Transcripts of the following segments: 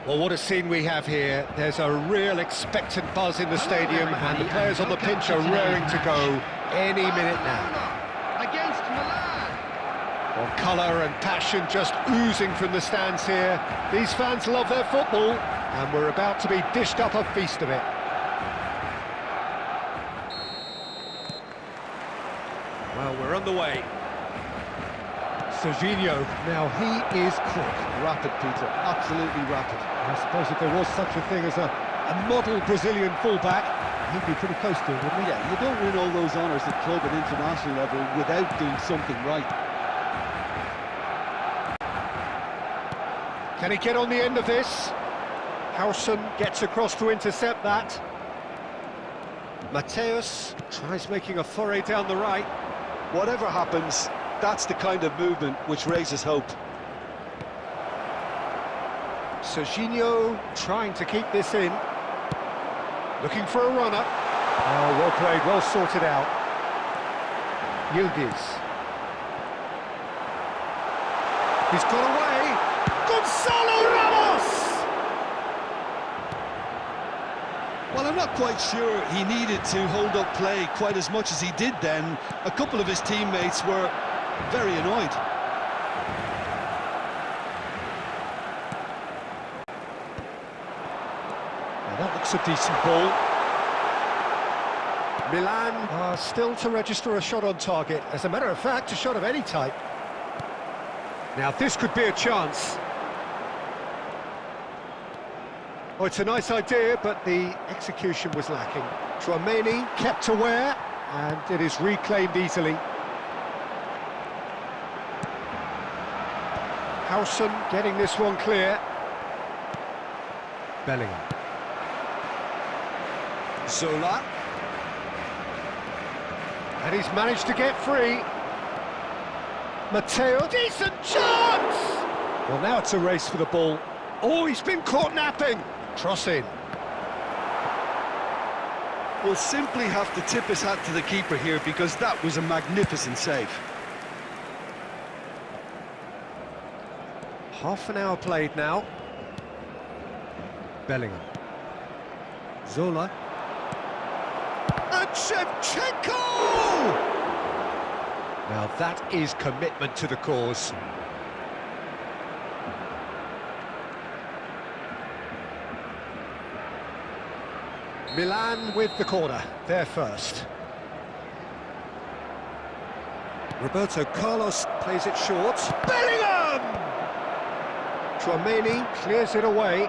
Well, what a scene we have here. There's a real expectant buzz in the stadium, and the players on the pitch are raring to go any minute now. Against Milan. Well, colour and passion just oozing from the stands here. These fans love their football, and we're about to be dished up a feast of it. Well, we're on the way. Serginho, now he is quick. Rapid, Peter, absolutely rapid. I suppose if there was such a thing as a model Brazilian fullback, he'd be pretty close to it, wouldn't he? Yeah, you don't win all those honours at club and international level without doing something right. Can he get on the end of this? Howson gets across to intercept that. Mateus tries making a foray down the right. Whatever happens, that's the kind of movement which raises hope. Serginho trying to keep this in. Looking for a runner. Oh, well played, well sorted out. Yildiz. He's got away. Gonzalo Ramos! Well, I'm not quite sure he needed to hold up play quite as much as he did then. A couple of his teammates were very annoyed. Now that looks a decent ball. Milan are still to register a shot on target. As a matter of fact, a shot of any type. Now this could be a chance. Oh, it's a nice idea, but the execution was lacking. Tchouaméni kept aware, and it is reclaimed easily. Howson getting this one clear. Bellingham. Zola. And he's managed to get free. Matteo, decent chance! Well, now it's a race for the ball. Oh, he's been caught napping. Cross in. We'll simply have to tip his hat to the keeper here because that was a magnificent save. Half an hour played now. Bellingham. Zola. And Shevchenko! Now that is commitment to the cause. Milan with the corner, they're first. Roberto Carlos plays it short. Bellingham! Tchouaméni clears it away.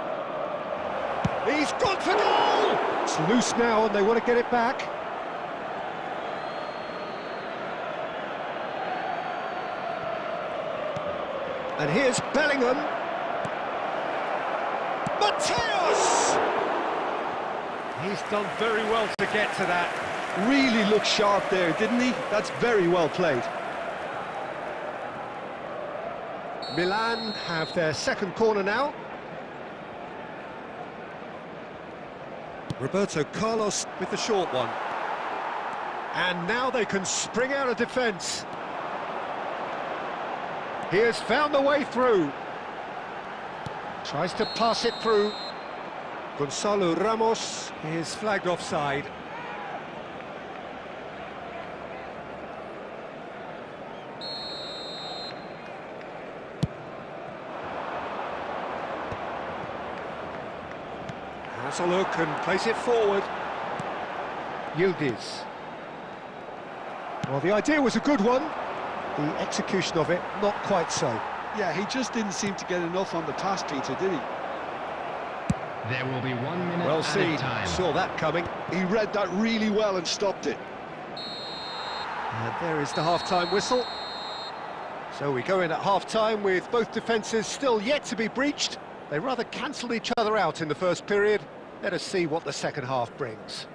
He's gone for goal! It's loose now and they want to get it back. And here's Bellingham. Mateus! He's done very well to get to that. Really looked sharp there, didn't he? That's very well played. Milan have their second corner now. Roberto Carlos with the short one. And now they can spring out of defence. He has found the way through. Tries to pass it through. Gonzalo Ramos is flagged offside. Has a look and plays it forward. Yildiz. Well, the idea was a good one. The execution of it, not quite so. Yeah, he just didn't seem to get enough on the pass, Peter, did he? There will be 1 minute Well seen, time. saw that coming. He read that really well and stopped it. And there is the half-time whistle. So we go in at half-time with both defences still yet to be breached. They rather cancelled each other out in the first period. Let us see what the second half brings.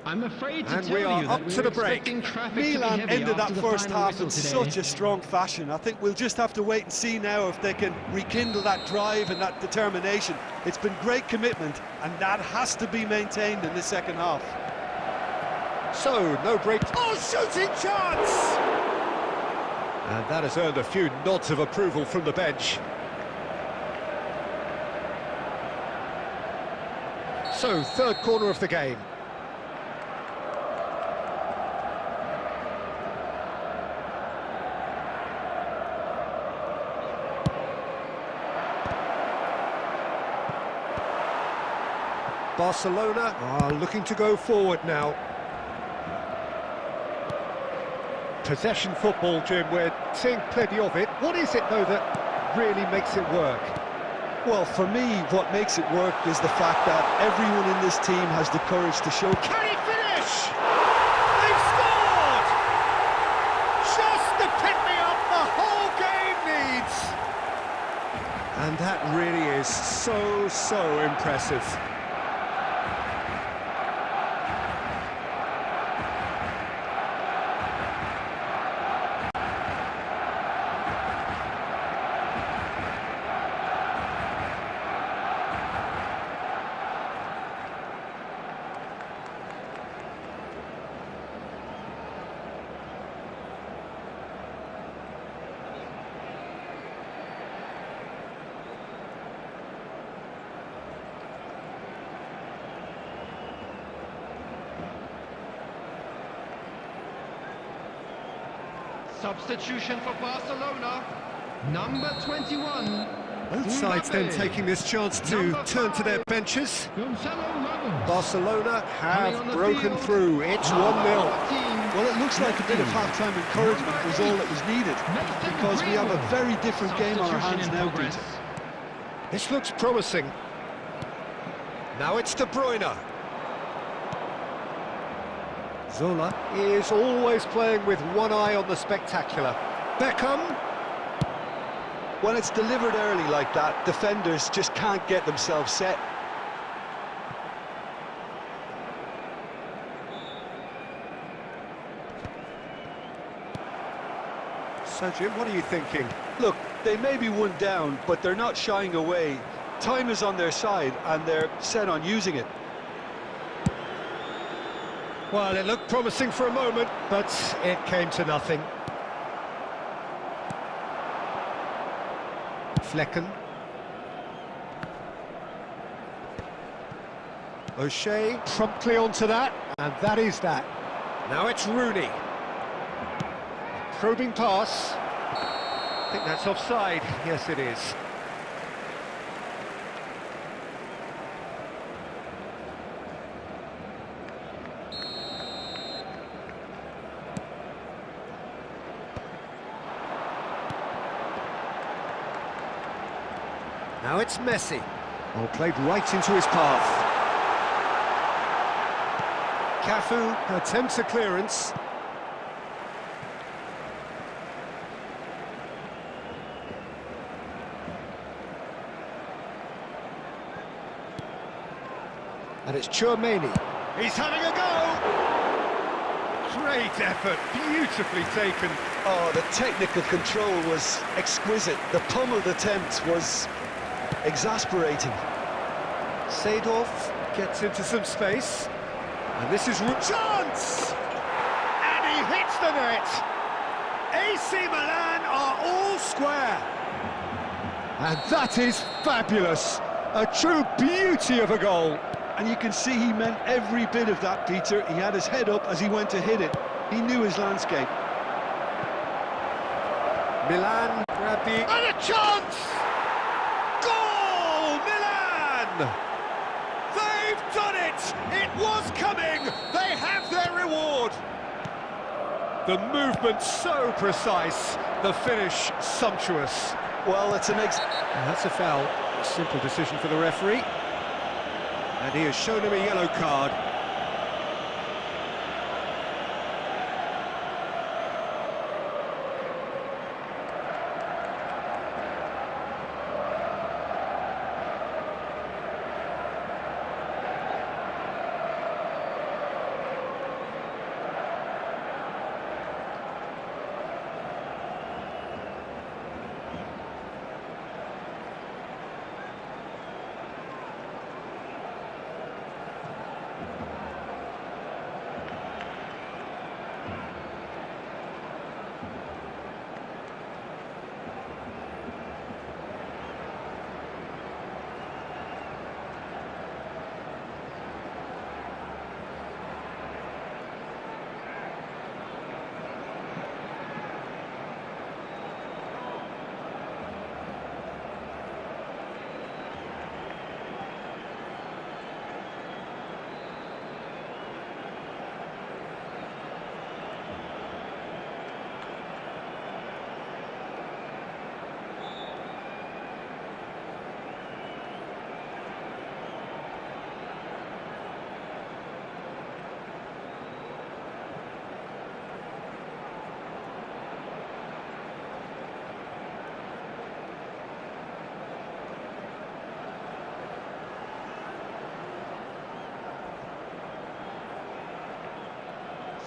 I'm afraid to And tell we are you up that to we're the break. expecting traffic to be Milan heavy ended that after the first final half in whistle today. such a strong fashion. I think we'll just have to wait and see now if they can rekindle that drive and that determination. It's been great commitment, and that has to be maintained in the second half. So, no break. Oh, shooting chance! And that has earned a few nods of approval from the bench. So, third corner of the game. Barcelona are looking to go forward now. Possession football, Jim, we're seeing plenty of it. What is it, though, that really makes it work? Well, for me, what makes it work is the fact that everyone in this team has the courage to show... Can he finish? They've scored! Just the pick-me-up the whole game needs! And that really is so impressive. Substitution for Barcelona. Number 21. Both sides then taking this chance to turn to their benches. Barcelona have broken through. It's 1-0. Well, it looks like a bit of half-time encouragement was all that was needed, because we have a very different game on our hands now, Peter. This looks promising. Now it's De Bruyne. Zola is always playing with one eye on the spectacular. Beckham. When it's delivered early like that, defenders just can't get themselves set. So, Jim, what are you thinking? Look, they may be one down, but they're not shying away. Time is on their side, and they're set on using it. Well, it looked promising for a moment, but it came to nothing. Flecken. O'Shea promptly onto that, and that is that. Now it's Rooney. Probing pass. I think that's offside. Yes, it is. Now it's Messi. Oh, played right into his path. Cafu attempts a clearance. And it's Tchouaméni. He's having a go! Great effort, beautifully taken. Oh, the technical control was exquisite. The pummeled attempt was exasperating. Seedorf gets into some space. And this is chance! And he hits the net! AC Milan are all square. And that is fabulous. A true beauty of a goal. And you can see he meant every bit of that, Peter. He had his head up as he went to hit it. He knew his landscape. Milan grab the... And a chance! Goal! Milan! They've done it! It was coming! They have their reward! The movement so precise, the finish sumptuous. Well, it's an That's a foul. Simple decision for the referee. And he has shown him a yellow card.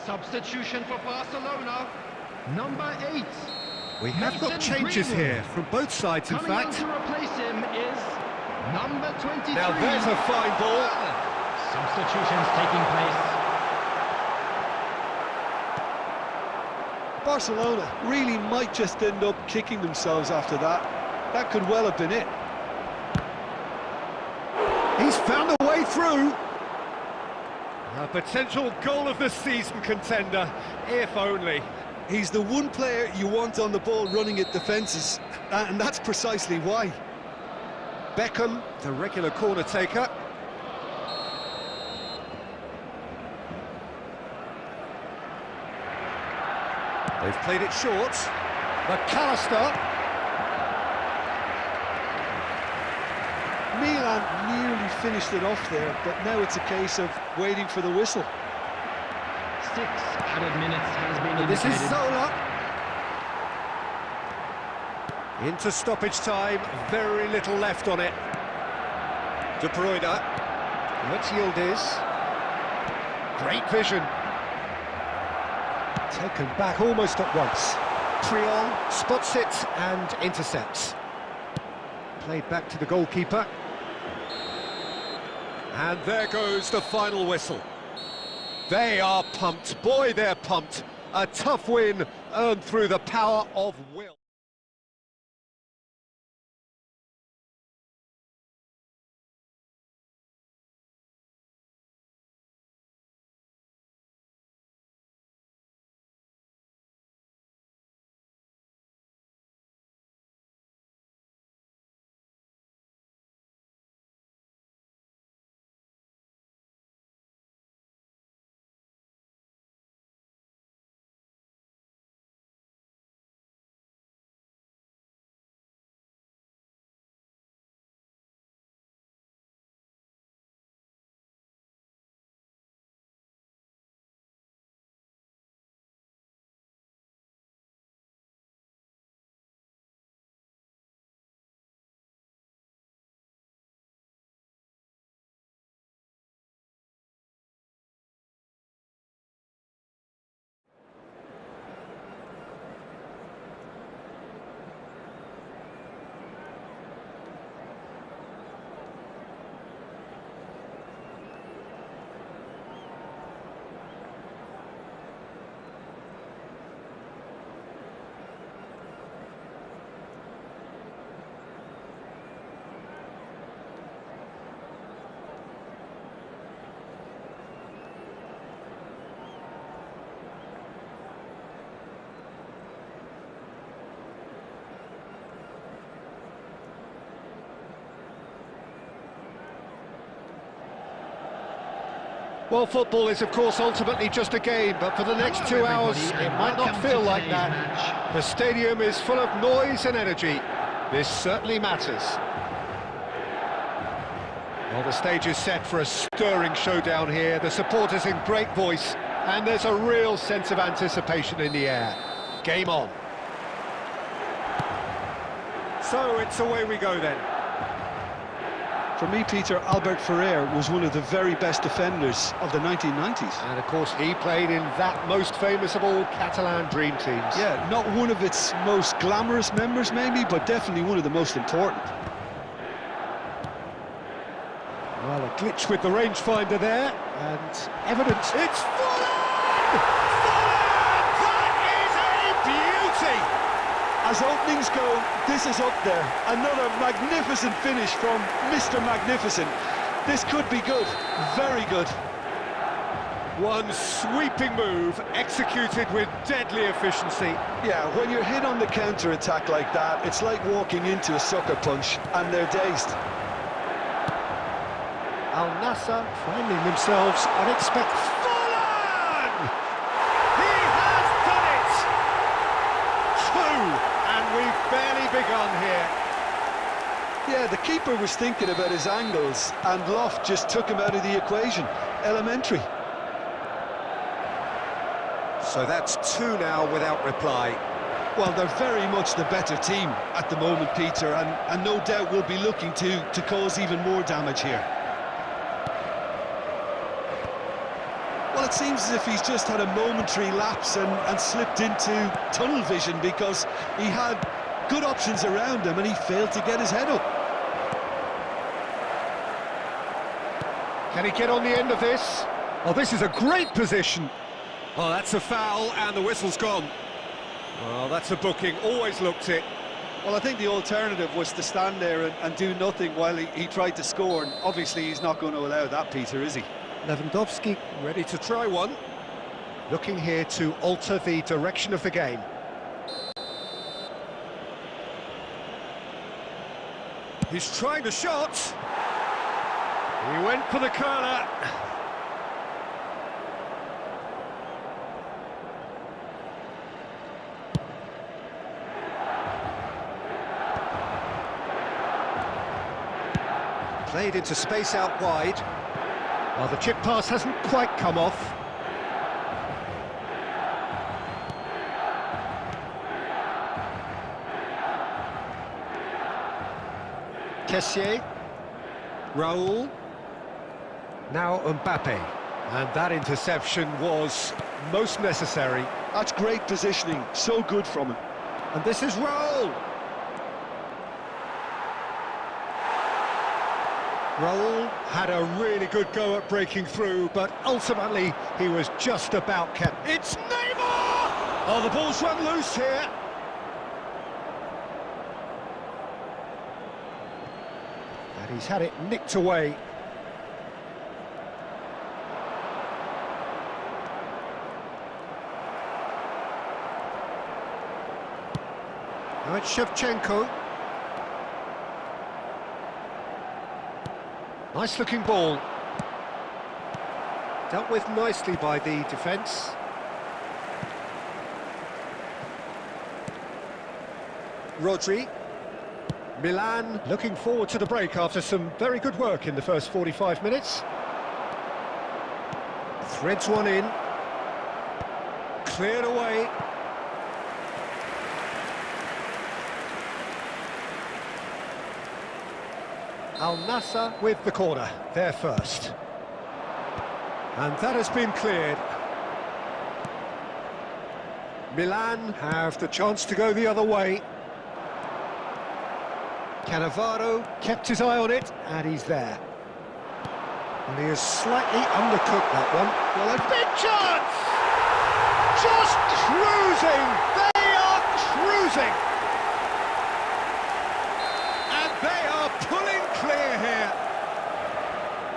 Substitution for Barcelona. Number 8. We have got changes here from both sides, in Coming on fact. to replace him is number 23. Now there's a fine ball. Substitutions taking place. Barcelona really might just end up kicking themselves after that. That could well have been it. He's found a way through. A potential goal of the season contender, if only. He's the one player you want on the ball running at defences, and that's precisely why. Beckham, the regular corner taker. They've played it short. McAllister. Milan nearly finished it off there, but now it's a case of waiting for the whistle. 6 added minutes has been This indicated. is Zola. Into stoppage time, very little left on it. De Bruyne. Let's Yildiz. Great vision. Taken back almost at once. Triol spots it and intercepts. Played back to the goalkeeper. And there goes the final whistle. They are pumped. Boy, they're pumped. A tough win earned through the power of will. Well, football is, of course, ultimately just a game, but for the next 2 hours, it might not feel like that. The stadium is full of noise and energy. This certainly matters. Well, the stage is set for a stirring showdown here. The supporters in great voice, and there's a real sense of anticipation in the air. Game on. So, it's away we go then. For me, Peter, Albert Ferrer was one of the very best defenders of the 1990s. And of course, he played in that most famous of all Catalan dream teams. Yeah, not one of its most glamorous members, maybe, but definitely one of the most important. Well, a glitch with the rangefinder there, and evidence. It's Fuller! Fuller! That is a beauty! As openings go, this is up there. Another magnificent finish from Mr. Magnificent. This could be good, very good. One sweeping move, executed with deadly efficiency. Yeah, when you're hit on the counter-attack like that, it's like walking into a sucker punch, and they're dazed. Al Nassr finding themselves unexpected. Fuller! He has done it! Two! And we've barely begun here. Yeah, the keeper was thinking about his angles, and Loft just took him out of the equation. Elementary. So that's two now without reply. Well, they're very much the better team at the moment, Peter, and no doubt will be looking to cause even more damage here. Well, that seems as if he's just had a momentary lapse and slipped into tunnel vision, because he had good options around him and he failed to get his head up. Can he get on the end of this? Oh, this is a great position. Oh, that's a foul, and the whistle's gone. Well, that's a booking, always looked it. Well, I think the alternative was to stand there and do nothing while he tried to score, and obviously he's not going to allow that, Peter, is he? Lewandowski ready to try one. Looking here to alter the direction of the game. He's trying the shot. He went for the curler. Played into space out wide. Well, the chip pass hasn't quite come off. Kessié. Raul. Now Mbappe. And that interception was most necessary. That's great positioning, so good from him. And this is Raul. Raul had a really good go at breaking through, but ultimately he was just about kept. It's Neymar! Oh, the ball's run loose here. And he's had it nicked away. Now it's Shevchenko. Nice looking ball. Dealt with nicely by the defence. Rodri. Milan looking forward to the break after some very good work in the first 45 minutes. Threads one in. Cleared away. Al Nassr with the corner, there first. And that has been cleared. Milan have the chance to go the other way. Cannavaro kept his eye on it, and he's there. And he has slightly undercooked that one. Well, a big chance! Just cruising! They are cruising! And they are pulling clear here.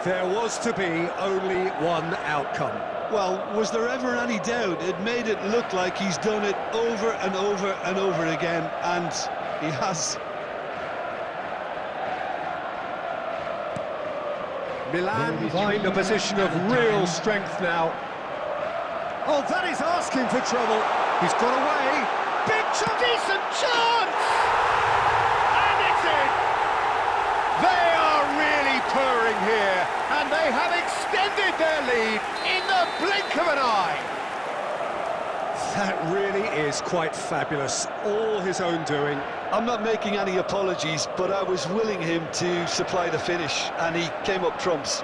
There was to be only one outcome. Well, was there ever any doubt? It made it look like he's done it over and over and over again, and he has. Milan find a position of real strength now. Oh, that is asking for trouble. He's got away. Big chance, decent chance! And it's in! They are really purring here, and they have extended their lead in the blink of an eye. That really is quite fabulous. All his own doing. I'm not making any apologies, but I was willing him to supply the finish, and he came up trumps.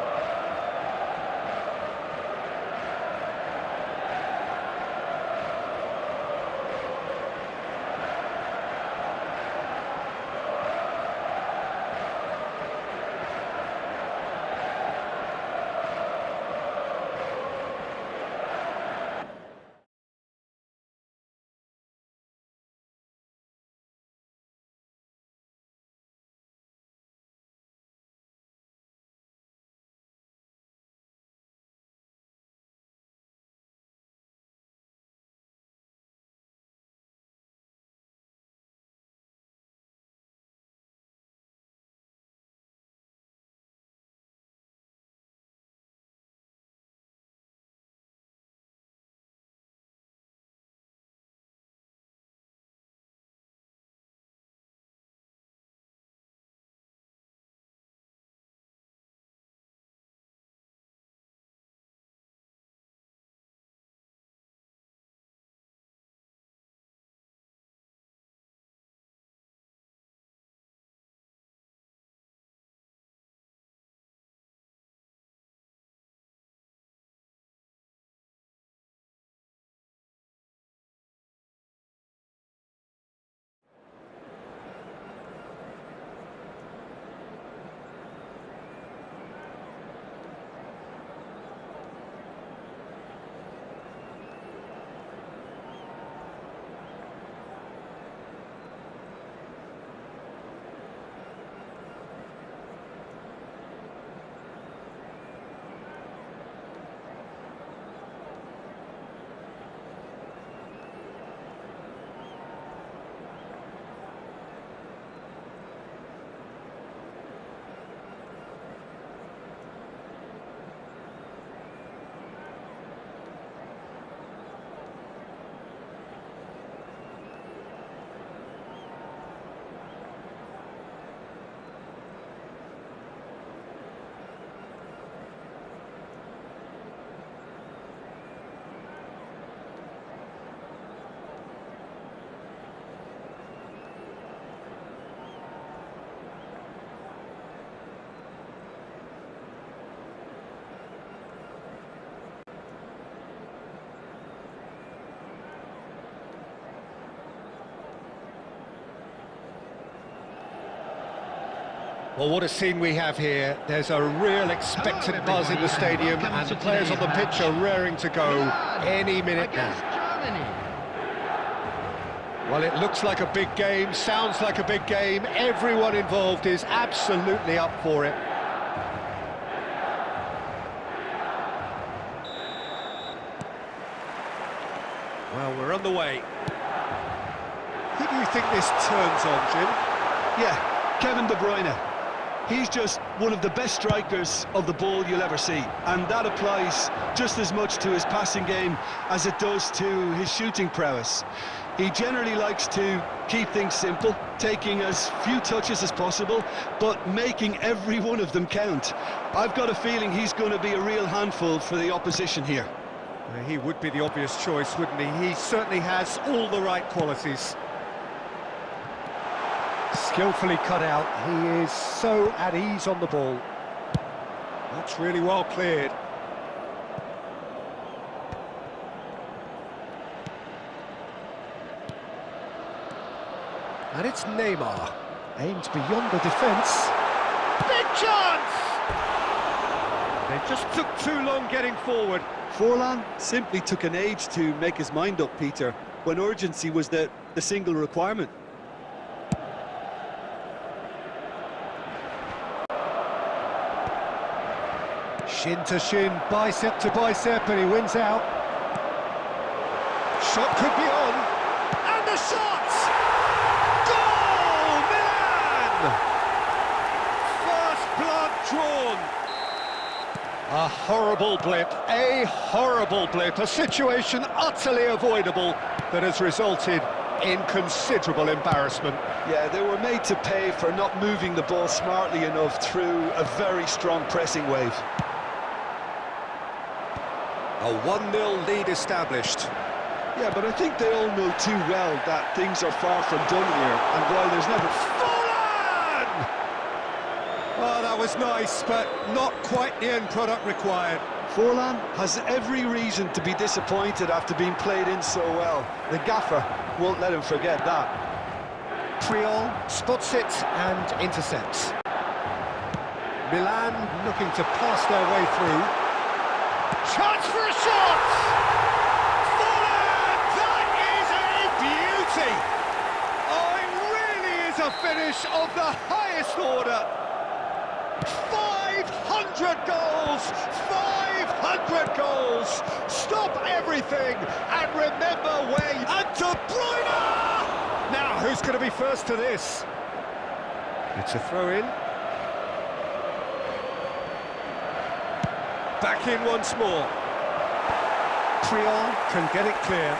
Well, what a scene we have here. There's a real expectant buzz in the stadium, and the players on the pitch are raring to go any minute now. Well, it looks like a big game, sounds like a big game. Everyone involved is absolutely up for it. Well, we're on the way. Who do you think this turns on, Jim? Yeah, Kevin De Bruyne. He's just one of the best strikers of the ball you'll ever see, and that applies just as much to his passing game as it does to his shooting prowess. He generally likes to keep things simple, taking as few touches as possible, but making every one of them count. I've got a feeling he's going to be a real handful for the opposition here. He would be the obvious choice, wouldn't he? He certainly has all the right qualities. Skillfully cut out, he is so at ease on the ball. That's really well cleared. And it's Neymar, aimed beyond the defence. Big chance! They just took too long getting forward. Forlan simply took an age to make his mind up, Peter, when urgency was the single requirement. Shin to shin, bicep to bicep, and he wins out. Shot could be on, and the shot! Goal, Milan! First blood drawn. A horrible blip, a situation utterly avoidable that has resulted in considerable embarrassment. Yeah, they were made to pay for not moving the ball smartly enough through a very strong pressing wave. A 1-0 lead established. Yeah, but I think they all know too well that things are far from done here, and while there's never... Forlan! Oh, that was nice, but not quite the end product required. Forlan has every reason to be disappointed after being played in so well. The gaffer won't let him forget that. Triol spots it and intercepts. Milan looking to pass their way through. Chance for a shot! Forlan! That is a beauty! Oh, it really is a finish of the highest order. 500 goals! 500 goals! Stop everything and remember where you... And De Bruyne! Now, who's going to be first to this? It's a throw-in. Back in once more. Triol can get it clear.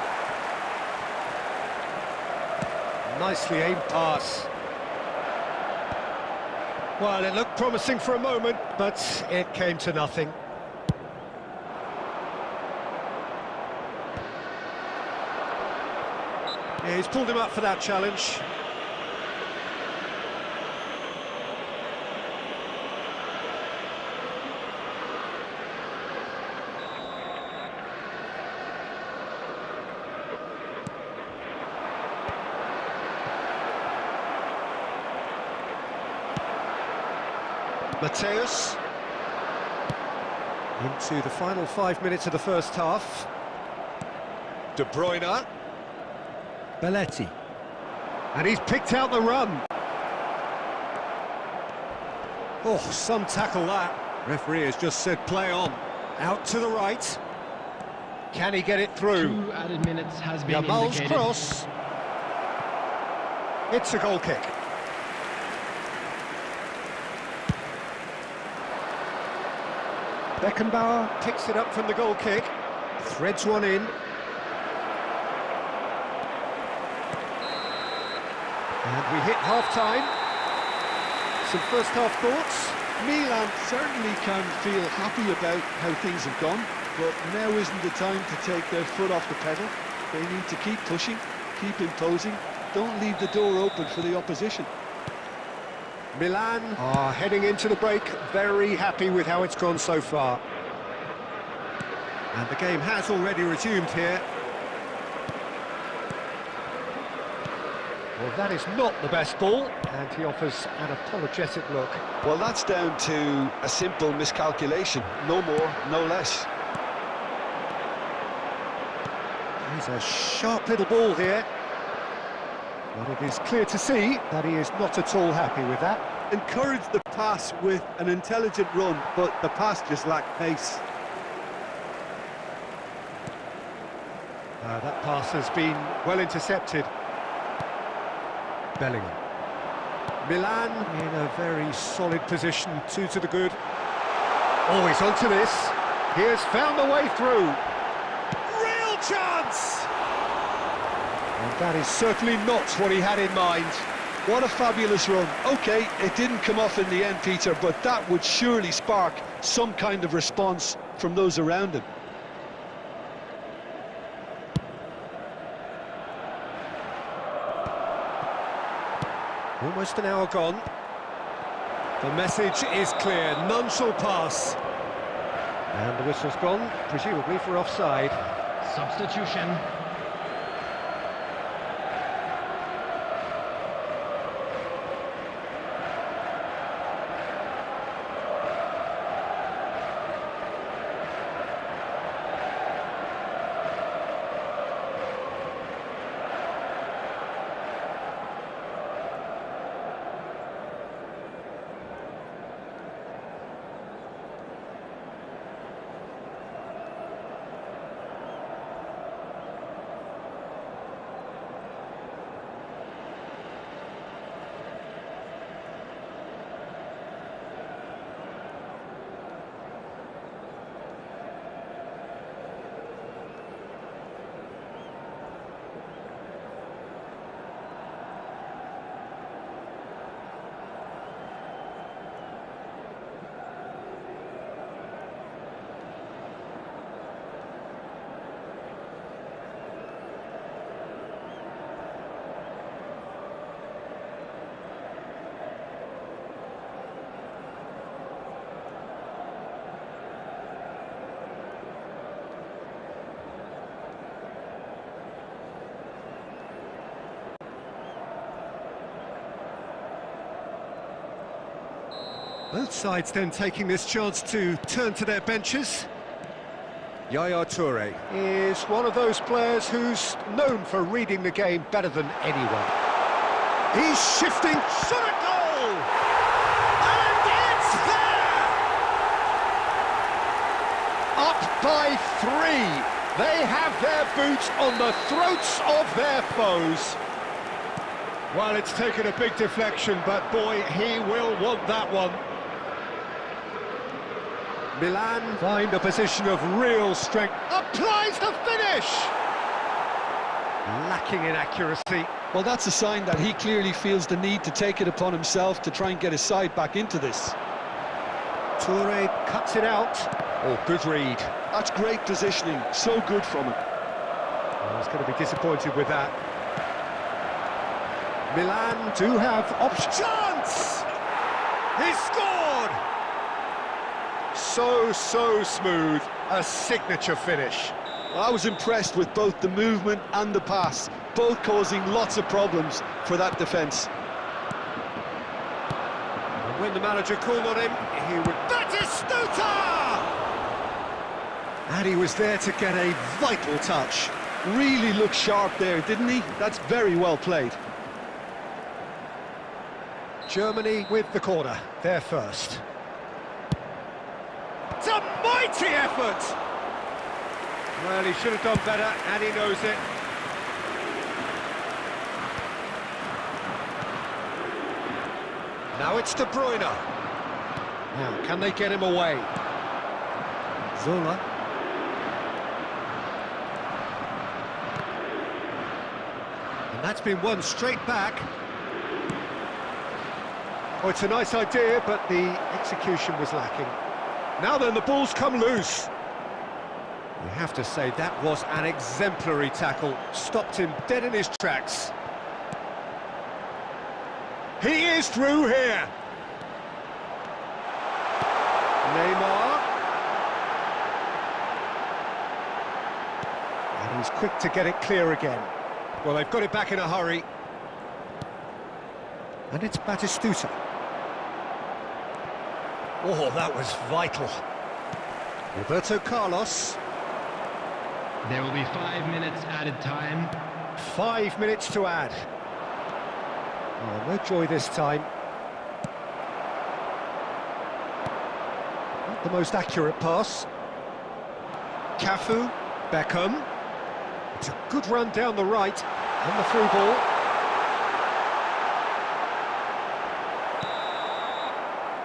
Nicely aimed pass. Well, it looked promising for a moment, but it came to nothing. Yeah, he's pulled him up for that challenge. Mateus into the final 5 minutes of the first half. De Bruyne. Belletti. And he's picked out the run. Oh, some tackle that. Referee has just said play on. Out to the right. Can he get it through? 2 added minutes has been Yamal's indicated. cross. It's a goal kick. Beckenbauer picks it up from the goal kick, threads one in. And we hit half-time. Some first-half thoughts? Milan certainly can feel happy about how things have gone, but now isn't the time to take their foot off the pedal. They need to keep pushing, keep imposing, don't leave the door open for the opposition. Milan are heading into the break, very happy with how it's gone so far. And the game has already resumed here. Well, that is not the best ball, and he offers an apologetic look. Well, that's down to a simple miscalculation. No more, no less. He's a sharp little ball here. But it is clear to see that he is not at all happy with that. Encouraged the pass with an intelligent run, but the pass just lacked pace. That pass has been well intercepted. Bellingham. Milan in a very solid position, 2 to the good. Oh, he's onto this. He has found the way through. Real chance! And that is certainly not what he had in mind. What a fabulous run. OK, it didn't come off in the end, Peter, but that would surely spark some kind of response from those around him. Almost an hour gone. The message is clear, none shall pass. And the whistle's gone, presumably for offside. Substitution. Both sides then taking this chance to turn to their benches. Yaya Toure is one of those players who's known for reading the game better than anyone. He's shifting, shot a goal! And it's there! Up by 3. They have their boots on the throats of their foes. Well, it's taken a big deflection, but boy, he will want that one. Milan find a position of real strength. Applies the finish! Lacking in accuracy. Well, that's a sign that he clearly feels the need to take it upon himself to try and get his side back into this. Toure cuts it out. Oh, good read. That's great positioning, so good from him. Well, he's going to be disappointed with that. Milan do have options. Chance! He scored! So smooth, a signature finish. I was impressed with both the movement and the pass, both causing lots of problems for that defence. And when the manager called on him, he would... Batistuta! And he was there to get a vital touch. Really looked sharp there, didn't he? That's very well played. Germany with the corner, they're first. It's a mighty effort! Well, he should have done better, and he knows it. Now it's De Bruyne. Now, can they get him away? Zola. And that's been won straight back. Oh, it's a nice idea, but the execution was lacking. Now then, the ball's come loose. You have to say that was an exemplary tackle. Stopped him dead in his tracks. He is through here. Neymar. And he's quick to get it clear again. Well, they've got it back in a hurry. And it's Batistuta. Oh, that was vital. Roberto Carlos. There will be 5 minutes added time. 5 minutes to add. Oh, no joy this time. Not the most accurate pass. Cafu, Beckham. It's a good run down the right, and the through ball.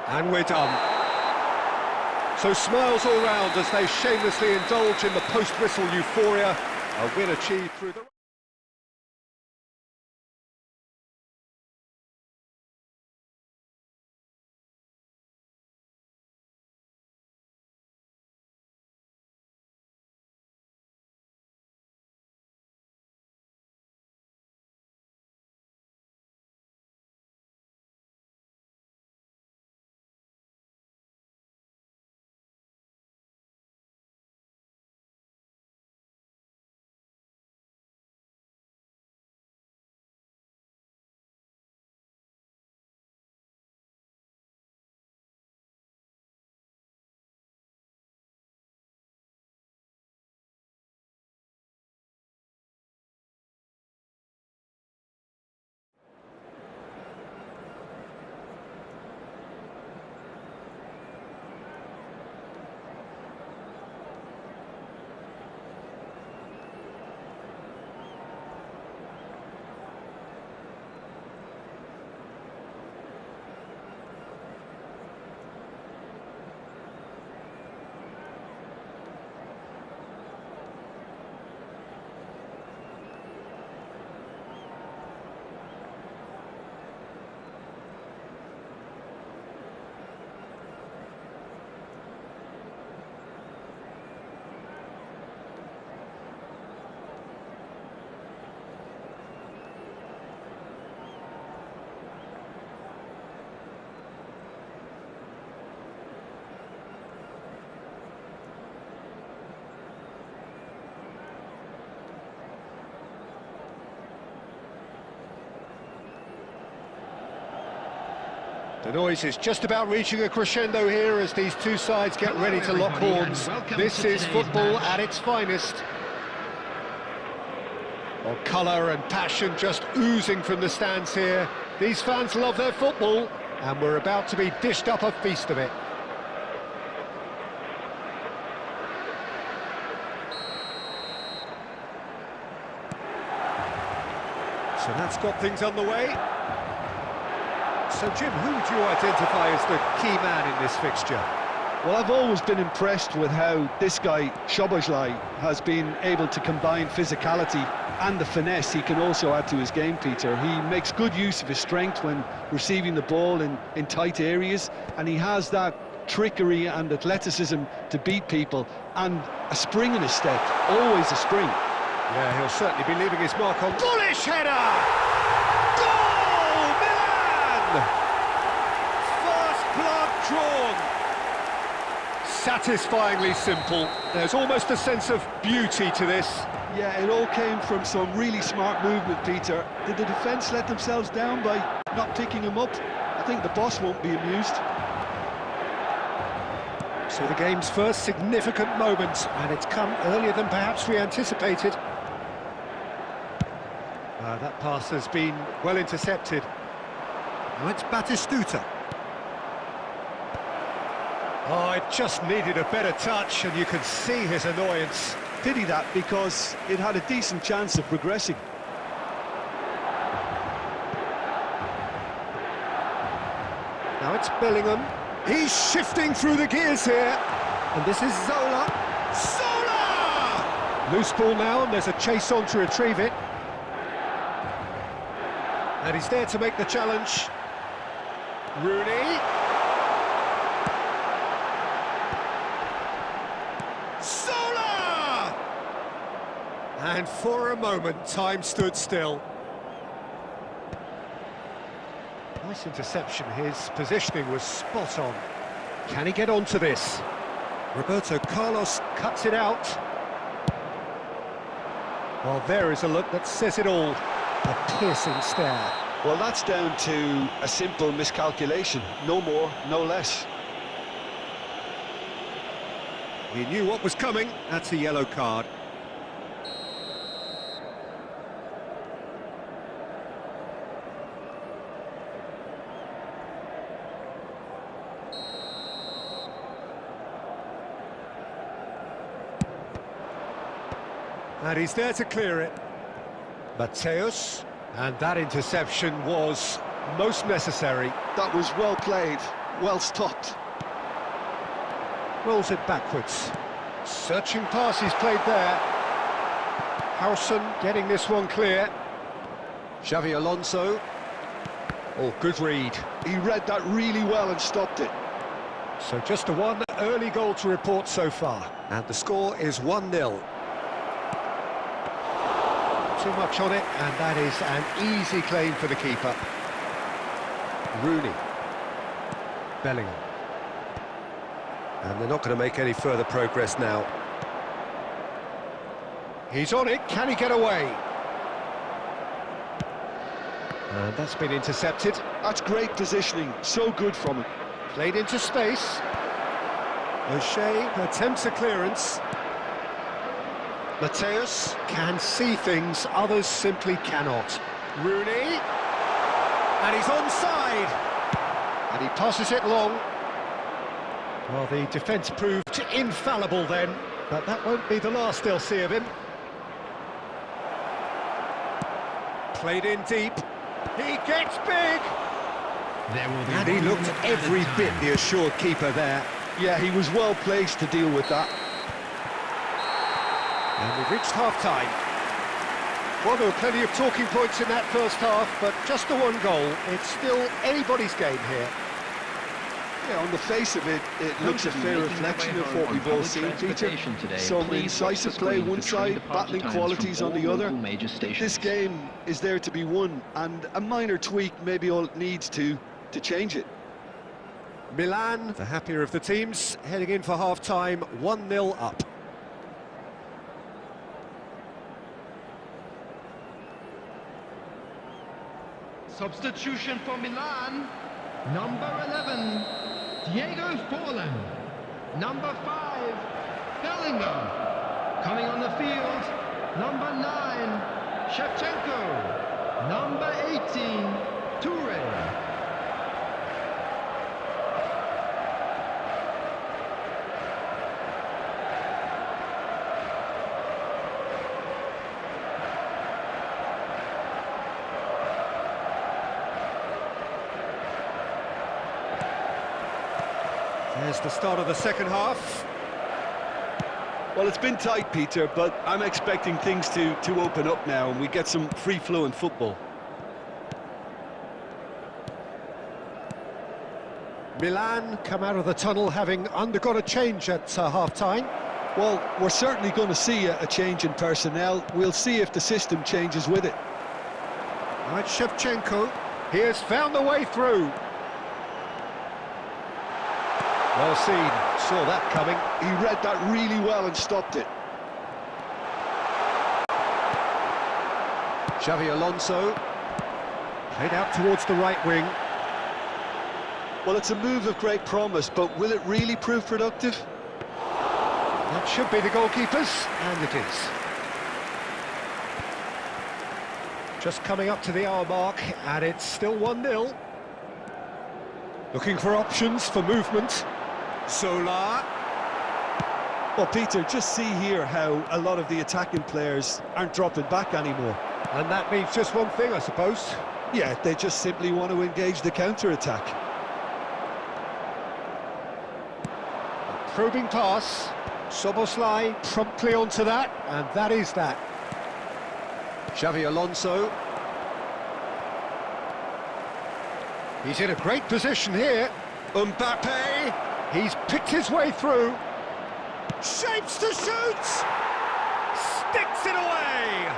And we're done. So smiles all round as they shamelessly indulge in the post-whistle euphoria. A win achieved through the... The noise is just about reaching a crescendo here as these two sides get ready to lock horns. This is football at its finest. Well, colour and passion just oozing from the stands here. These fans love their football, and we're about to be dished up a feast of it. So that's got things underway. So, Jim, who would you identify as the key man in this fixture? Well, I've always been impressed with how this guy, Szoboszlai, has been able to combine physicality and the finesse he can also add to his game, Peter. He makes good use of his strength when receiving the ball in tight areas, and he has that trickery and athleticism to beat people, and a spring in his step, always a spring. Yeah, he'll certainly be leaving his mark on... Bullish header! First blood drawn. Satisfyingly simple. There's almost a sense of beauty to this. Yeah, it all came from some really smart movement, Peter. Did the defence let themselves down by not picking him up? I think the boss won't be amused. So the game's first significant moment, and it's come earlier than perhaps we anticipated. That pass has been well intercepted. Now it's Batistuta. Oh, it just needed a better touch, and you can see his annoyance. Pity that, because it had a decent chance of progressing. Now it's Bellingham. He's shifting through the gears here. And this is Zola. Zola! Loose ball now, and there's a chase on to retrieve it. And he's there to make the challenge. Rooney. Zola! And for a moment, time stood still. Nice interception. His positioning was spot on. Can he get onto this? Roberto Carlos cuts it out. Well, there is a look that says it all. A piercing stare. Well, that's down to a simple miscalculation. No more, no less. He knew what was coming. That's a yellow card. And he's there to clear it. Mateus, and that interception was most necessary. That was well played, well stopped. Rolls it backwards. Searching pass he's played there. Howson getting this one clear. Xavi Alonso. Oh, good read. He read that really well and stopped it. So just a one early goal to report so far. And the score is 1-0. Too much on it, and that is an easy claim for the keeper. Rooney. Bellingham. And they're not going to make any further progress now. He's on it, can he get away? And that's been intercepted. That's great positioning, so good from him. Played into space. O'Shea attempts a clearance. Mateus can see things others simply cannot. Rooney. And he's onside. And he passes it long. Well, the defence proved infallible then, but that won't be the last they'll see of him. Played in deep. He gets big. And he looked every bit the assured keeper there. Yeah, he was well placed to deal with that. And we've reached half-time. Well, there were plenty of talking points in that first half, but just the one goal. It's still anybody's game here. Yeah, on the face of it, it looks a fair reflection of what we've all seen, Peter. Some incisive play one side, battling qualities on the other. This game is there to be won, and a minor tweak may be all it needs to change it. Milan, the happier of the teams, heading in for half-time, 1-0 up. Substitution for Milan. Number 11, Diego Forlan. Number 5, Bellingham. Coming on the field, number 9, Shevchenko. Number 18, Toure. There's the start of the second half. Well, it's been tight, Peter, but I'm expecting things to open up now and we get some free-flowing football. Milan come out of the tunnel having undergone a change at half-time. Well, we're certainly going to see a change in personnel. We'll see if the system changes with it. Right, Shevchenko, he has found the way through. Well seen, saw that coming. He read that really well and stopped it. Xavi Alonso, played out towards the right wing. Well, it's a move of great promise, but will it really prove productive? That should be the goalkeeper's, and it is. Just coming up to the hour mark, and it's still 1-0. Looking for options for movement. Zola. Well, Peter, just see here how a lot of the attacking players aren't dropping back anymore. And that means just one thing, I suppose. Yeah, they just simply want to engage the counter-attack. Probing pass. Soboslai promptly onto that, and that is that. Xavi Alonso. He's in a great position here. Mbappe. He's picked his way through. Shapes to shoot. Sticks it away.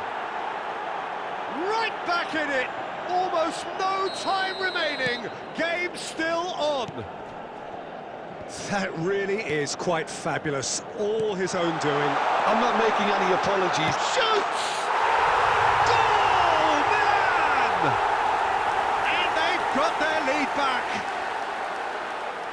Right back in it. Almost no time remaining. Game still on. That really is quite fabulous. All his own doing. I'm not making any apologies. Shoots! Goal, Milan! got their lead back.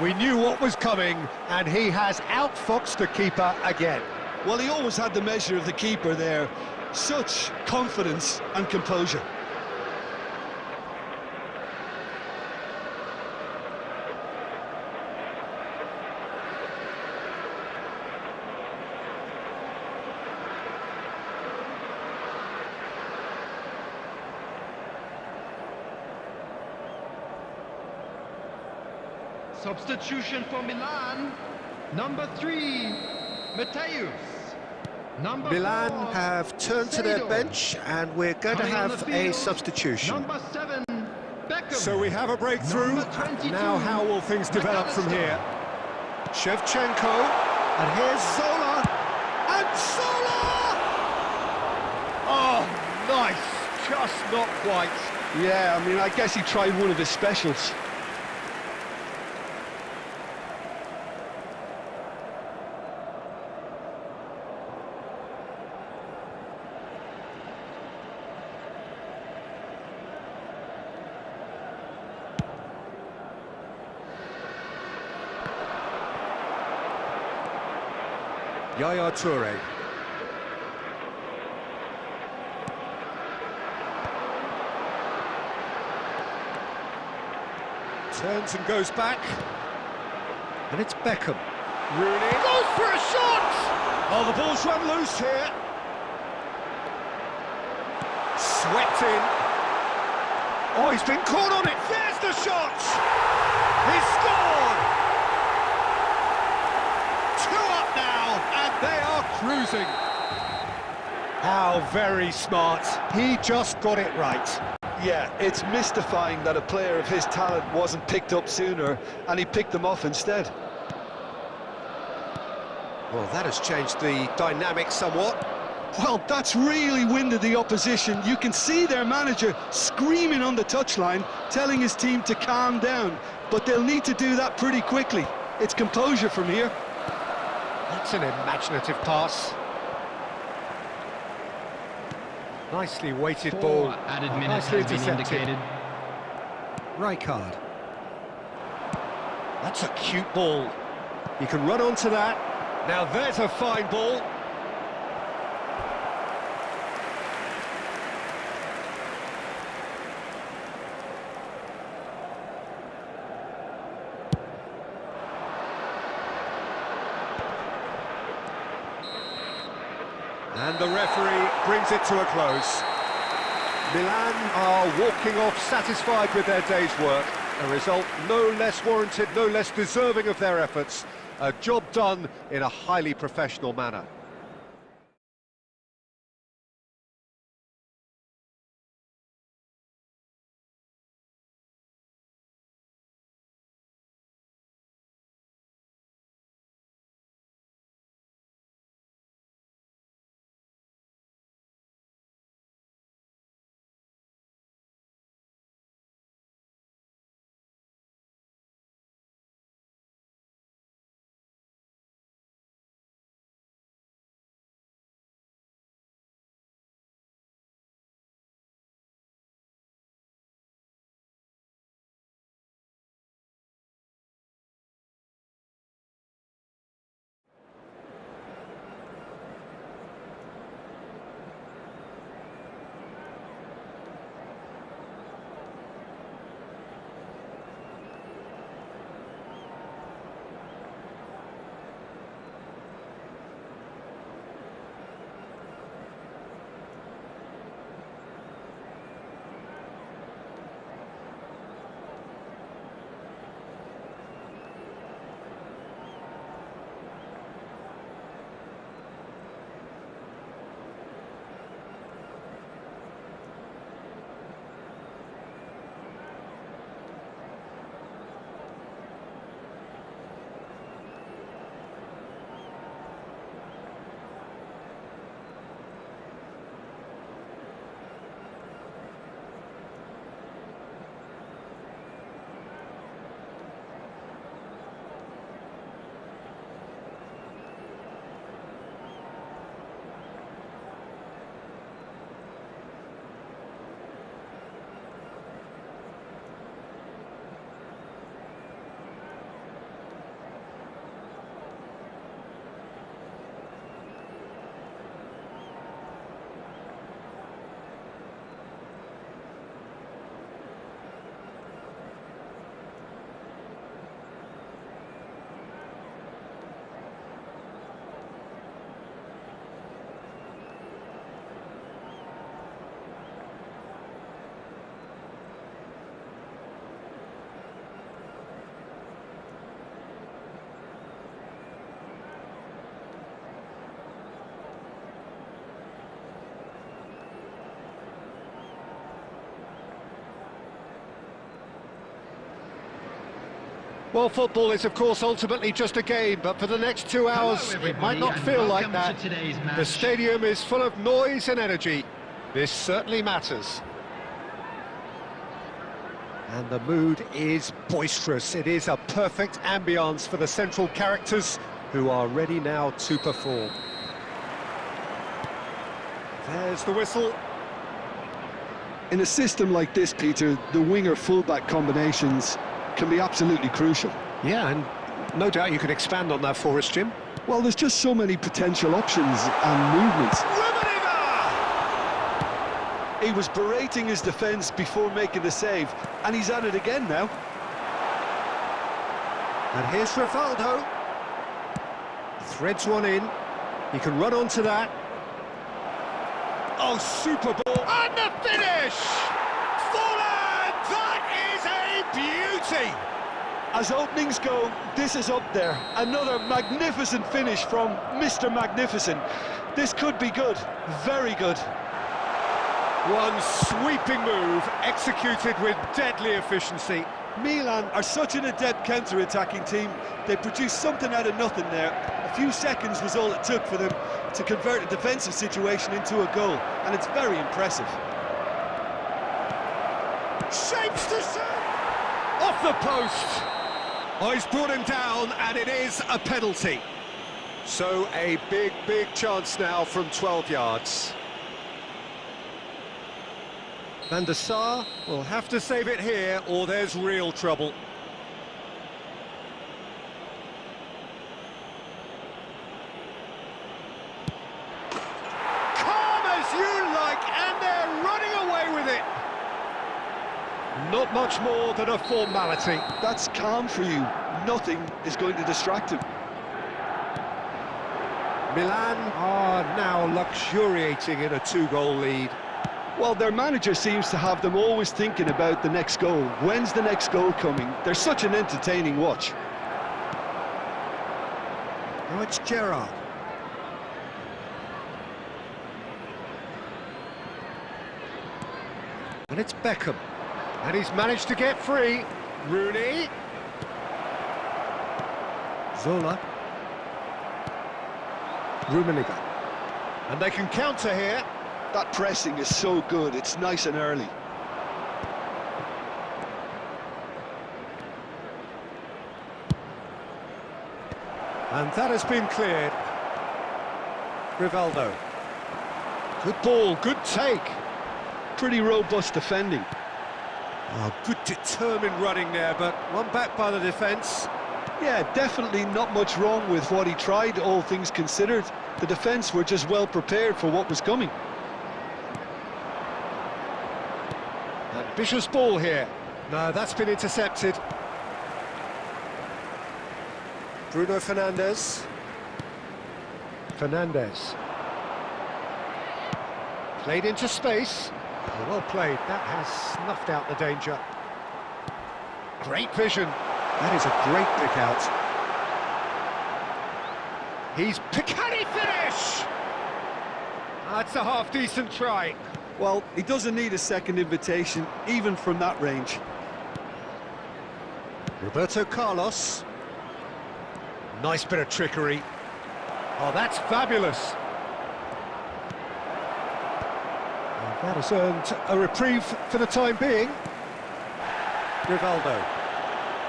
We knew what was coming, and he has outfoxed the keeper again. Well, he always had the measure of the keeper there. Such confidence and composure. Substitution for Milan, number 3, Matthäus. Number Milan 4, have turned to their Sado. bench, and we're going to Coming on have the a field, substitution. Number 7, Beckham. So we have a breakthrough. Number 22, Now how will things develop from McAllister. here? Shevchenko, and here's Zola, and Zola! Oh, nice, just not quite. Yeah, I mean, I guess he tried one of his specials. Yaya Toure. Turns and goes back. And it's Beckham. Rooney goes for a shot! Oh, the ball's run loose here. Swept in. Oh, he's been caught on it. There's the shot! He's scored! 2 up now, and they are cruising. How very smart. He just got it right. Yeah, it's mystifying that a player of his talent wasn't picked up sooner, and he picked them off instead. Well, that has changed the dynamic somewhat. Well, that's really winded the opposition. You can see their manager screaming on the touchline, telling his team to calm down, but they'll need to do that pretty quickly. It's composure from here. That's an imaginative pass. Nicely weighted 4 ball. added minutes Nicely has been intercepted. indicated. Rijkaard. That's a cute ball. You can run onto that. Now there's a fine ball. And the referee brings it to a close. Milan are walking off satisfied with their day's work. A result no less warranted, no less deserving of their efforts. A job done in a highly professional manner. Well, football is, of course, ultimately just a game, but for the next 2 hours, it might not feel like that. The stadium is full of noise and energy. This certainly matters. And the mood is boisterous. It is a perfect ambience for the central characters, who are ready now to perform. There's the whistle. In a system like this, Peter, the winger-fullback combinations can be absolutely crucial. Yeah, and no doubt you could expand on that for us, Jim. Well, there's just so many potential options and movements. He was berating his defence before making the save, and he's at it again now. And here's Rivaldo. Threads one in. He can run onto that. Oh, super ball. And the finish! Forward! That is a beauty! As openings go, this is up there. Another magnificent finish from Mr. Magnificent. This could be good, very good. One sweeping move, executed with deadly efficiency. Milan are such an adept counter-attacking team. They produced something out of nothing there. A few seconds was all it took for them to convert a defensive situation into a goal, and it's very impressive. Shapes to serve! Off the post! Oh, he's brought him down, and it is a penalty. So a big, big chance now from 12 yards. Van der Sar will have to save it here, or there's real trouble. Calm as you like, and they're running away with it. Not much more than a formality. That's calm for you. Nothing is going to distract him. Milan are now luxuriating in a 2-goal lead. Well, their manager seems to have them always thinking about the next goal. When's the next goal coming? They're such an entertaining watch. Now it's Gerrard. And it's Beckham. And he's managed to get free. Rooney. Zola. Rummenigge. And they can counter here. That pressing is so good, it's nice and early. And that has been cleared. Rivaldo. Good ball, good take. Pretty robust defending. Oh, good determined running there, but one back by the defence. Yeah, definitely not much wrong with what he tried, all things considered. The defence were just well prepared for what was coming. Ambitious ball here. No, that's been intercepted. Bruno Fernandes. Fernandes. Played into space. Oh, well played. That has snuffed out the danger. Great vision. That is a great pick out. He's Piccani finish! That's a half-decent try. Well, he doesn't need a second invitation, even from that range. Roberto Carlos. Nice bit of trickery. Oh, that's fabulous. And that has earned a reprieve for the time being. Rivaldo.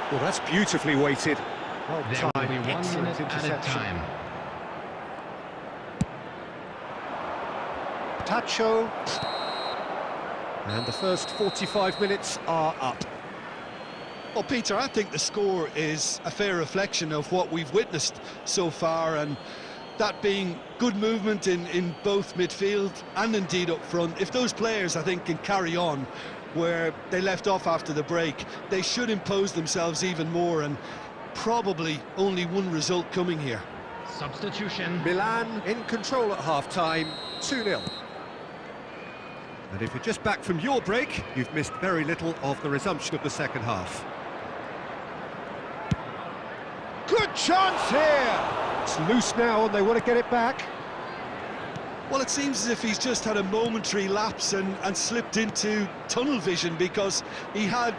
Well, that's beautifully weighted. Well There will timed, be 1 excellent minute at a interception. time. Tacho. And the first 45 minutes are up. Well, Peter, I think the score is a fair reflection of what we've witnessed so far, and that being good movement in both midfield and indeed up front. If those players, I think, can carry on where they left off after the break, they should impose themselves even more, and probably only one result coming here. Substitution. Milan in control at half-time, 2-0. And if you're just back from your break, you've missed very little of the resumption of the second half. Good chance here! It's loose now and they want to get it back. Well, it seems as if he's just had a momentary lapse and slipped into tunnel vision, because he had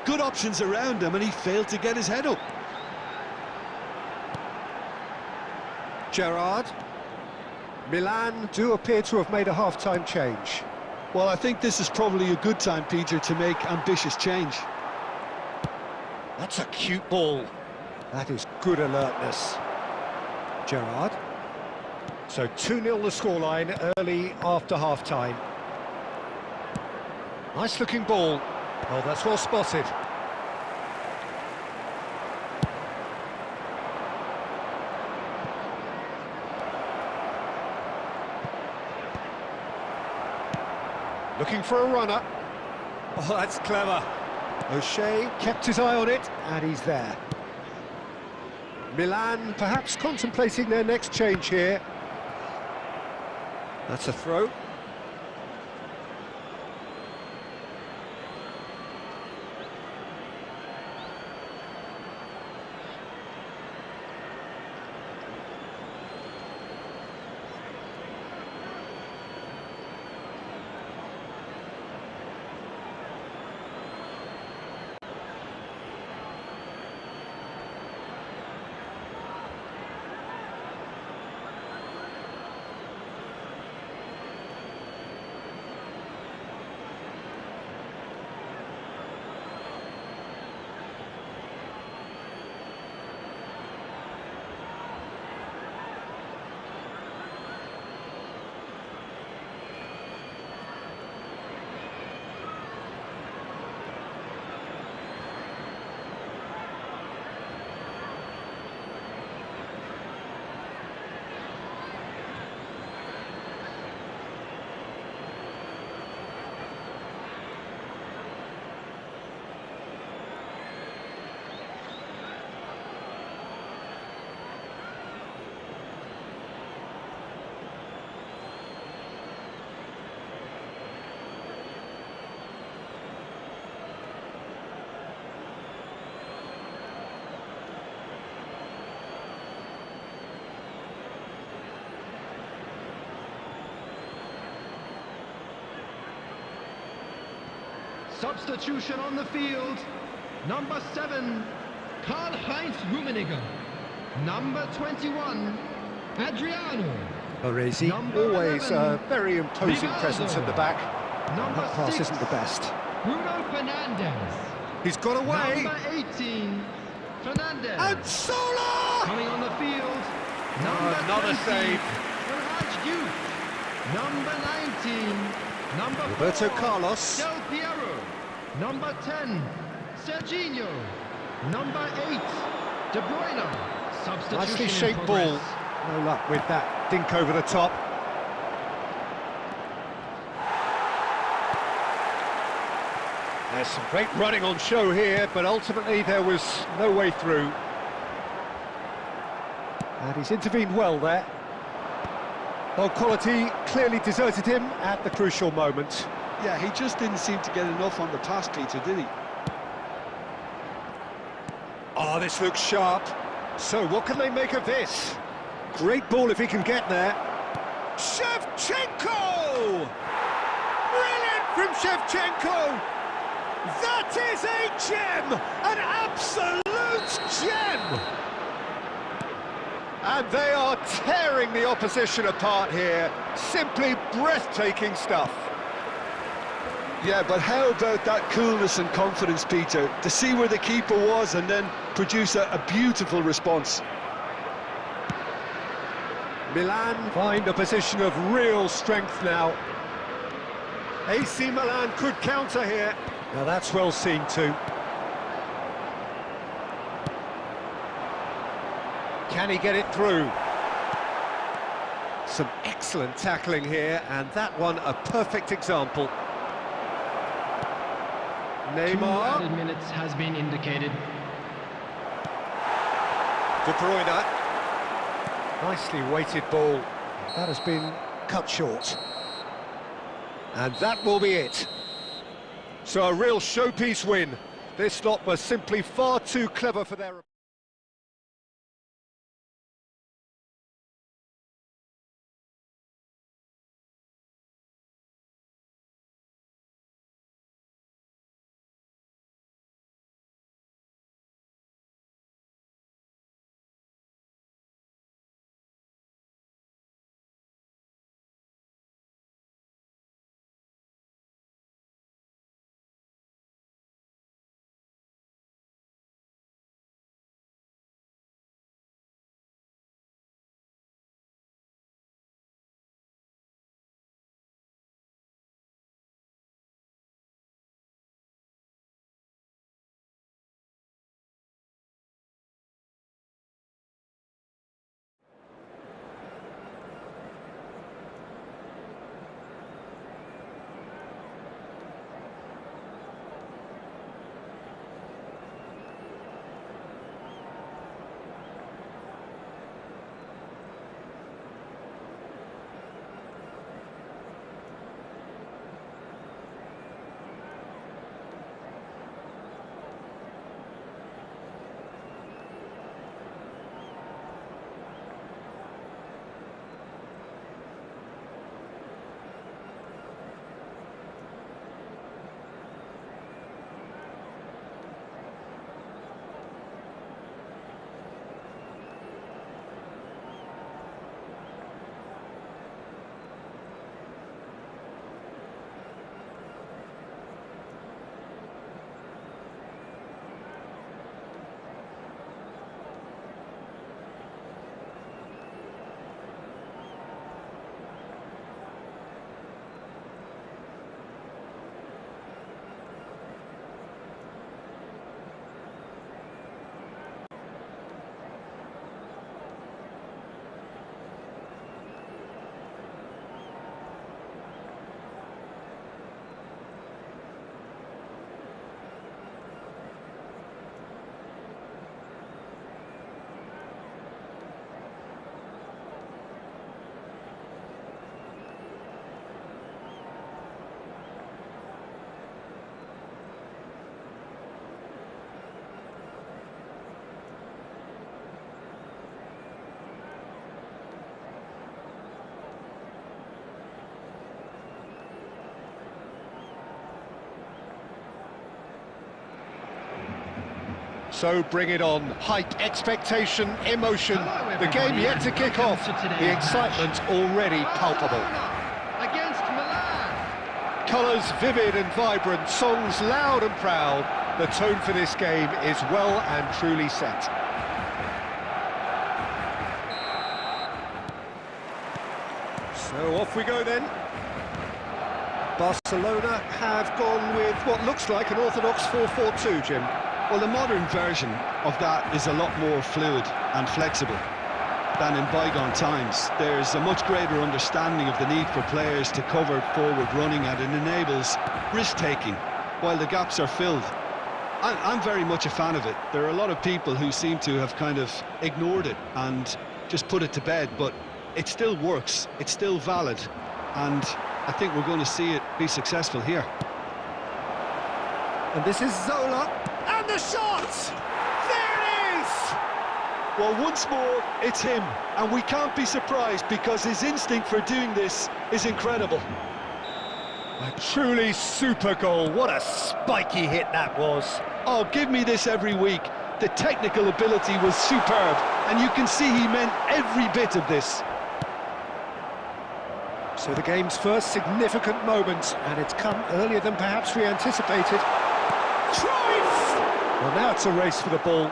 Good options around him, and he failed to get his head up. Gerrard. Milan do appear to have made a half-time change. Well, I think this is probably a good time, Peter, to make ambitious change. That's a cute ball. That is good alertness. Gerrard. So 2-0 the scoreline early after half-time. Nice-looking ball. Oh, that's well spotted. Looking for a runner. Oh, that's clever. O'Shea kept his eye on it, and he's there. Milan perhaps contemplating their next change here. That's a throw. Substitution on the field. Number 7, Karl-Heinz Rummenigge. Number 21, Adriano. Baresi, Number always 11, a very imposing Divizion. presence at the back. Number That pass 6, isn't the best. Bruno Fernandes. He's got away. Number 18, Fernandes. And Sola! Coming on the field. Number another 20, save. Raj Youth. Number 19, number Roberto 4, Carlos. Del Piero. Number 10, Serginho. Number 8, De Bruyne. Substitution Nicely in shaped progress. ball. No luck with that dink over the top. There's some great running on show here, but ultimately there was no way through. And he's intervened well there. Well, quality clearly deserted him at the crucial moment. Yeah, he just didn't seem to get enough on the pass, Peter, did he? Oh, this looks sharp. So what can they make of this? Great ball if he can get there. Shevchenko! Brilliant from Shevchenko! That is a gem! An absolute gem! And they are tearing the opposition apart here. Simply breathtaking stuff. Yeah, but how about that coolness and confidence, Peter, to see where the keeper was and then produce a beautiful response. Milan find a position of real strength now. AC Milan could counter here. Now that's well seen too. Can he get it through? Some excellent tackling here, and that one a perfect example. 2 Neymar. added minutes has been indicated. De Bruyne. Nicely weighted ball. That has been cut short. And that will be it. So a real showpiece win. This lot was simply far too clever for their... So bring it on. Hype, expectation, emotion. The game yet to kick off. The excitement already palpable. Against Milan. Colours vivid and vibrant, songs loud and proud. The tone for this game is well and truly set. So off we go then. Barcelona have gone with what looks like an orthodox 4-4-2, Jim. Well, the modern version of that is a lot more fluid and flexible than in bygone times. There's a much greater understanding of the need for players to cover forward running, and it enables risk-taking while the gaps are filled. I'm very much a fan of it. There are a lot of people who seem to have kind of ignored it and just put it to bed, but it still works, it's still valid, and I think we're going to see it be successful here. And this is Zola, and the shot! There it is! Well, once more, it's him, and we can't be surprised because his instinct for doing this is incredible. A truly super goal. What a spiky hit that was. Oh, give me this every week. The technical ability was superb, and you can see he meant every bit of this. So the game's first significant moment, and it's come earlier than perhaps we anticipated. Cruyff! Well, now it's a race for the ball.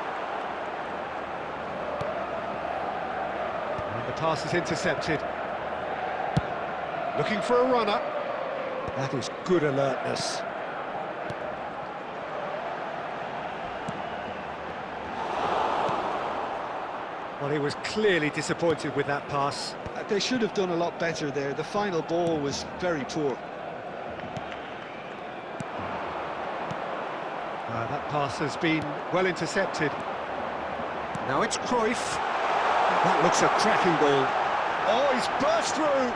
And the pass is intercepted. Looking for a runner. That is good alertness. Well, he was clearly disappointed with that pass. They should have done a lot better there. The final ball was very poor. That pass has been well intercepted. Now it's Cruyff. That looks a cracking ball. Oh, he's burst through!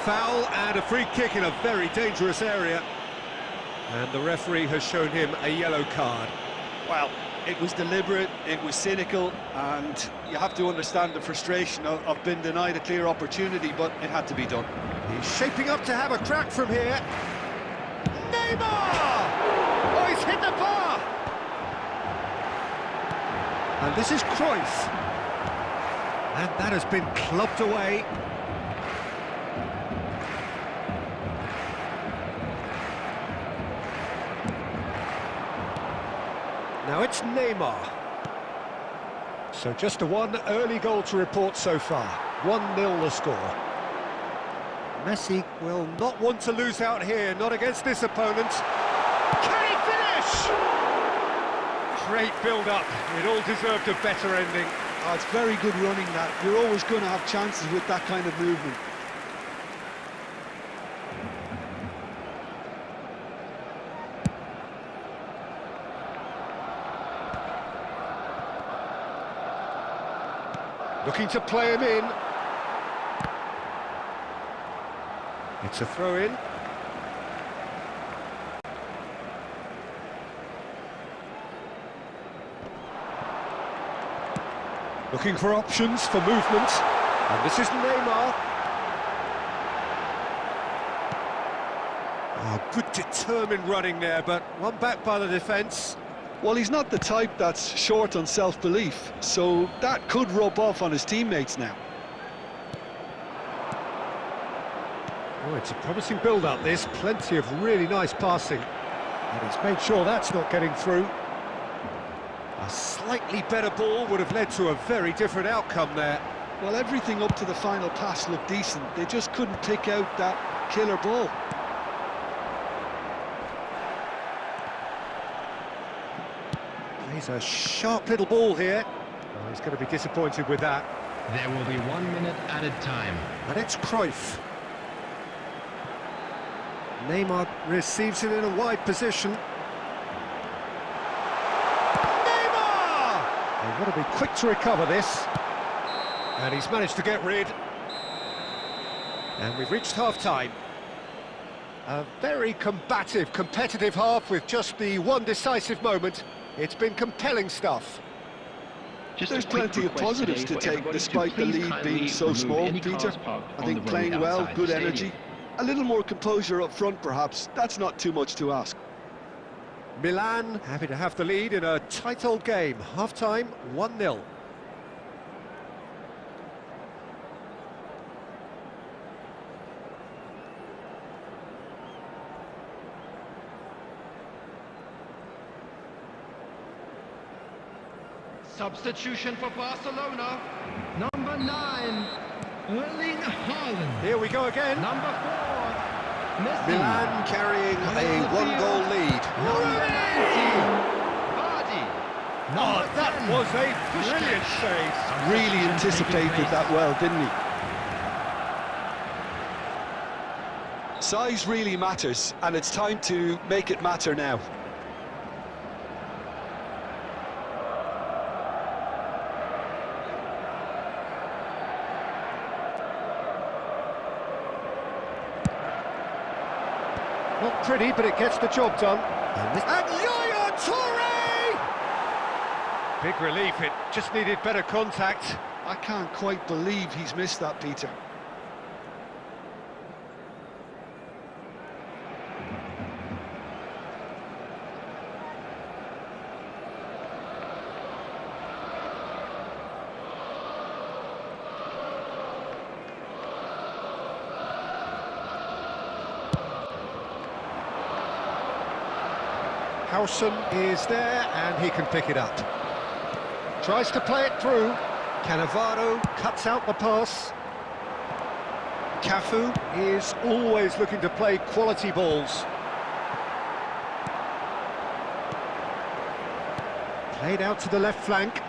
Foul and a free kick in a very dangerous area. And the referee has shown him a yellow card. Well, it was deliberate, it was cynical, and you have to understand the frustration of being denied a clear opportunity, but it had to be done. He's shaping up to have a crack from here. Neymar! Oh, he's hit the bar! And this is Cruyff. And that has been clubbed away. Now it's Neymar. So just a one early goal to report so far. 1-0 the score. Messi will not want to lose out here, not against this opponent. Can he finish? Great build-up. It all deserved a better ending. Oh, it's very good running that. You're always going to have chances with that kind of movement. Looking to play him in. It's a throw-in. Looking for options for movement. And this is Neymar. Oh, good determined running there, but one back by the defence. Well, he's not the type that's short on self-belief, so that could rub off on his teammates now. Oh, it's a promising build-up, this. Plenty of really nice passing. And he's made sure that's not getting through. A slightly better ball would have led to a very different outcome there. Well, everything up to the final pass looked decent. They just couldn't pick out that killer ball. He's a sharp little ball here. Oh, he's going to be disappointed with that. There will be 1 minute added time. And it's Cruyff. Neymar receives it in a wide position. Neymar! They've got to be quick to recover this. And he's managed to get rid. And we've reached half-time. A very combative, competitive half with just the one decisive moment. It's been compelling stuff. There's plenty of positives to take, despite the lead being so small, Peter. I think playing well, good energy. A little more composure up front, perhaps. That's not too much to ask. Milan happy to have the lead in a tight old game. Half-time, 1-0. Substitution for Barcelona. Number 9, Erling Haaland. Here we go again. Number 4, Messi. Milan carrying a one-goal lead. Number 19, Vardy. Oh, that was a brilliant save. Really anticipated that well, didn't he? Size really matters, and it's time to make it matter now. Not pretty, but it gets the job done. And Yaya Toure! Big relief, it just needed better contact. I can't quite believe he's missed that, Peter. Howson is there, and he can pick it up. Tries to play it through. Cannavaro cuts out the pass. Cafu is always looking to play quality balls. Played out to the left flank.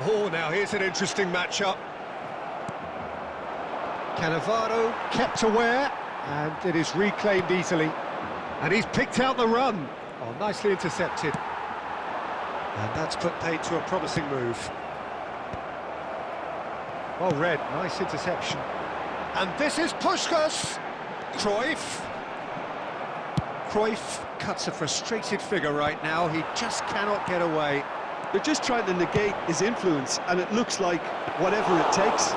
Oh, now here's an interesting matchup. Cannavaro kept aware, and it is reclaimed easily. And he's picked out the run. Oh, nicely intercepted. And that's put paid to a promising move. Well read, nice interception. And this is Puskás. Cruyff. Cruyff cuts a frustrated figure right now. He just cannot get away. They're just trying to negate his influence, and it looks like whatever it takes.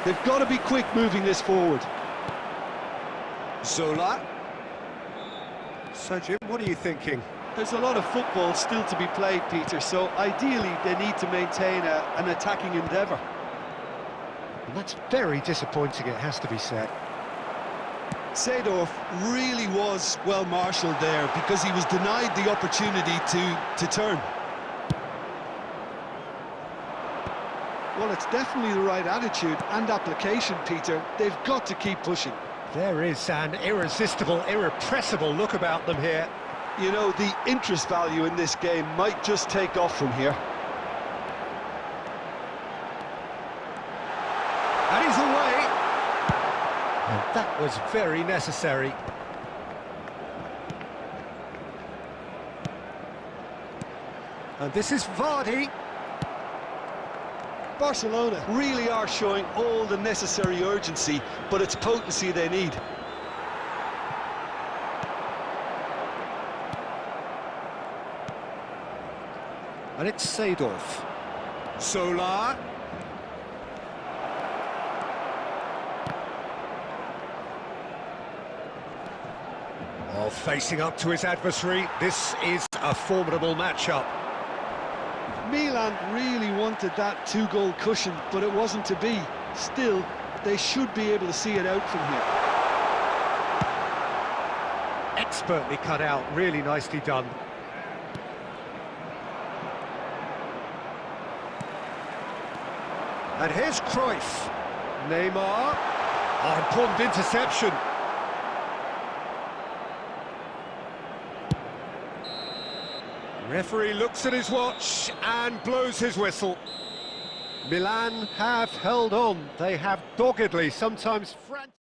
They've got to be quick moving this forward. Zola. So, Jim, what are you thinking? There's a lot of football still to be played, Peter, so ideally they need to maintain an attacking endeavour. And that's very disappointing, it has to be said. Seedorf really was well marshalled there because he was denied the opportunity to turn. Well, it's definitely the right attitude and application, Peter. They've got to keep pushing. There is an irresistible, irrepressible look about them here. You know, the interest value in this game might just take off from here. And he's away. And that was very necessary. And this is Vardy. Barcelona really are showing all the necessary urgency, but it's potency they need. And it's Seedorf. Zola. Oh, facing up to his adversary, this is a formidable matchup. Milan really wanted that two-goal cushion, but it wasn't to be. Still, they should be able to see it out from here. Expertly cut out, really nicely done. And here's Cruyff. Neymar. Oh, important interception. Referee looks at his watch and blows his whistle. Milan have held on. They have doggedly, sometimes frantically.